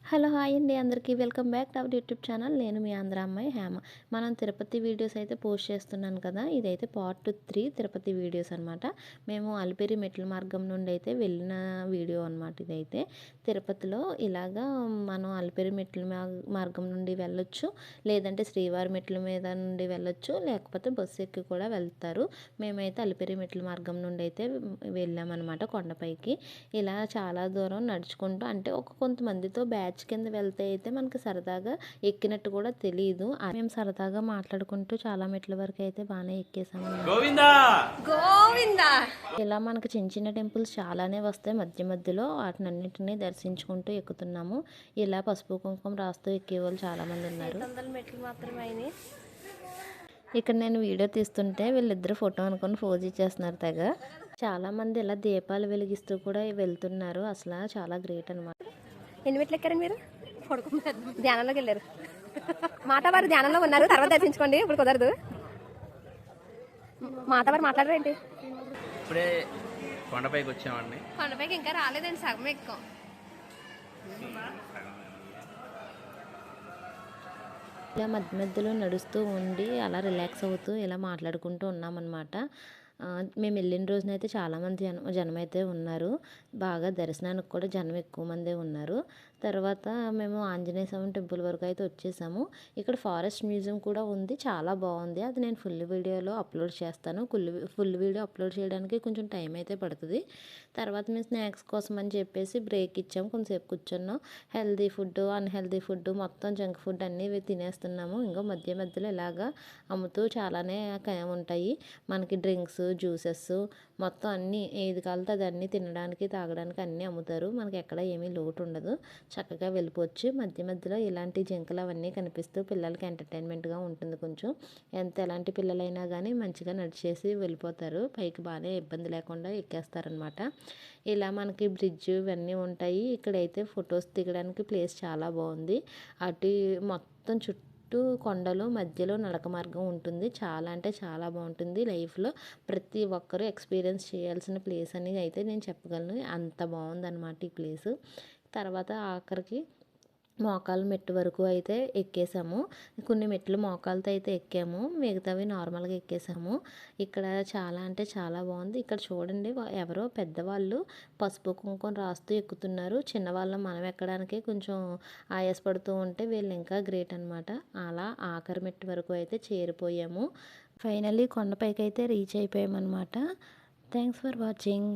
Hello hi అండి అందరికీ welcome back to our YouTube channel. నేను మీ ఆంధ్ర అమ్మాయి హేమ. మనం తిరుపతి వీడియోస్ అయితే పోస్ట్ చేస్తున్నాను కదా, ఇదైతే పార్ట్ 3 తిరుపతి వీడియోస్ అనమాట. మేము అలిపిరి మెట్ల మార్గం నుండి అయితే వెళ్ళిన వీడియో అనమాట. ఇదైతే తిరుపతిలో ఇలాగా మనం అలిపిరి మెట్ల మార్గం నుండి వెళ్ళొచ్చు, లేదంటే శ్రీవారి మెట్ల మీద నుండి వెళ్ళొచ్చు, లేకపోతే బస్సు ఎక్కి కూడా వెళ్తారు. మేమైతే అలిపిరి మెట్ల మార్గం నుండి అయితే వెళ్ళామన్నమాట కొండపైకి. ఇలా చాలా దూరం నడుచుకుంటూ, అంటే కొంతమందితో బ్యాచ్ కింద వెళ్తే అయితే మనకి సరదాగా ఎక్కినట్టు కూడా తెలియదు. మేము సరదాగా మాట్లాడుకుంటూ చాలా మెట్ల వరకు అయితే బాగానే ఎక్కేసాము. ఇలా మనకి చిన్న చిన్న టెంపుల్స్ చాలానే వస్తాయి మధ్య మధ్యలో, వాటినన్నింటినీ దర్శించుకుంటూ ఎక్కుతున్నాము. ఇలా పసుపు కుంకుమ రాస్తూ ఎక్కేవాళ్ళు చాలా మంది ఉన్నారు. మెట్లు మాత్రమే. ఇక్కడ నేను వీడియో తీస్తుంటే వీళ్ళిద్దరు ఫోటో అనుకుని ఫోజ్ ఇచ్చేస్తున్నారు తెగ. చాలా మంది ఇలా దీపాలు వెలిగిస్తూ కూడా వెళ్తున్నారు. అసలు చాలా గ్రేట్ అనమాట. ఎన్ని మెట్లు ఎక్కారండి మీరు? ధ్యానంలోకి వెళ్ళారు. మాతావారు ధ్యానంలో ఉన్నారు, తర్వాత దర్శించుకోండి, ఇప్పుడు కుదరదు. మాతావారు మాట్లాడరేంటి? ఇప్పుడే కొండపైకి వచ్చామండి. కొండపైకి ఇంకా రాలేదండి, సగం ఎక్కువ. ఇలా మధ్య మధ్యలో నడుస్తూ ఉండి అలా రిలాక్స్ అవుతూ ఇలా మాట్లాడుకుంటూ ఉన్నామన్నమాట. మేము వెళ్ళిన రోజునైతే చాలామంది జనం అయితే ఉన్నారు. బాగా దర్శనానికి కూడా జనం ఎక్కువ మందే ఉన్నారు. తర్వాత మేము ఆంజనేయ స్వామి టెంపుల్ వరకు అయితే వచ్చేసాము. ఇక్కడ ఫారెస్ట్ మ్యూజియం కూడా ఉంది, చాలా బాగుంది. అది నేను ఫుల్ వీడియోలో అప్లోడ్ చేస్తాను. ఫుల్ వీడియో అప్లోడ్ చేయడానికి కొంచెం టైం అయితే పడుతుంది. తర్వాత మేము స్నాక్స్ కోసం అని చెప్పేసి బ్రేక్ ఇచ్చాము, కొంచెంసేపు కూర్చున్నాం. హెల్దీ ఫుడ్, అన్హెల్దీ ఫుడ్, మొత్తం జంక్ ఫుడ్ అన్నీ తినేస్తున్నాము. ఇంకా మధ్య మధ్యలో ఇలాగా అమ్ముతూ చాలానే ఉంటాయి మనకి. డ్రింక్స్, జ్యూసెస్ మొత్తం అన్నీ ఏది కావాలితే అది అన్నీ తినడానికి తాగడానికి అన్నీ అమ్ముతారు. మనకి ఎక్కడ ఏమీ లోటు ఉండదు, చక్కగా వెళ్ళిపోవచ్చు. మధ్య మధ్యలో ఇలాంటి జింకలు అవన్నీ కనిపిస్తూ పిల్లలకి ఎంటర్టైన్మెంట్గా ఉంటుంది. కొంచెం ఎలాంటి పిల్లలైనా కానీ మంచిగా నడిచేసి వెళ్ళిపోతారు పైకి, బాగానే ఇబ్బంది లేకుండా ఎక్కేస్తారనమాట. ఇలా మనకి బ్రిడ్జ్ ఇవన్నీ ఉంటాయి. ఇక్కడైతే ఫొటోస్ దిగడానికి ప్లేస్ చాలా బాగుంది. అటు మొత్తం చుట్టూ కొండలు, మధ్యలో నడక మార్గం ఉంటుంది. చాలా అంటే చాలా బాగుంటుంది. లైఫ్లో ప్రతి ఒక్కరూ ఎక్స్పీరియన్స్ చేయాల్సిన ప్లేస్ అనేది అయితే నేను చెప్పగలను. అంత బాగుందన్నమాట ఈ ప్లేసు. తర్వాత ఆఖరికి మోకాలు మెట్టు వరకు అయితే ఎక్కేసాము. కొన్ని మెట్లు మోకాలతో అయితే ఎక్కాము, మిగతావి నార్మల్గా ఎక్కేసాము. ఇక్కడ చాలా అంటే చాలా బాగుంది. ఇక్కడ చూడండి, ఎవరో పెద్దవాళ్ళు పసుపు కుంకుమ రాస్తూ ఎక్కుతున్నారు. చిన్నవాళ్ళం మనం ఎక్కడానికి కొంచెం ఆయాసపడుతూ ఉంటే వీళ్ళు ఇంకా గ్రేట్ అనమాట. అలా ఆఖరి మెట్టు వరకు అయితే చేరిపోయాము. ఫైనల్లీ కొండపైకి అయితే రీచ్ అయిపోయామన్నమాట. Thanks for watching.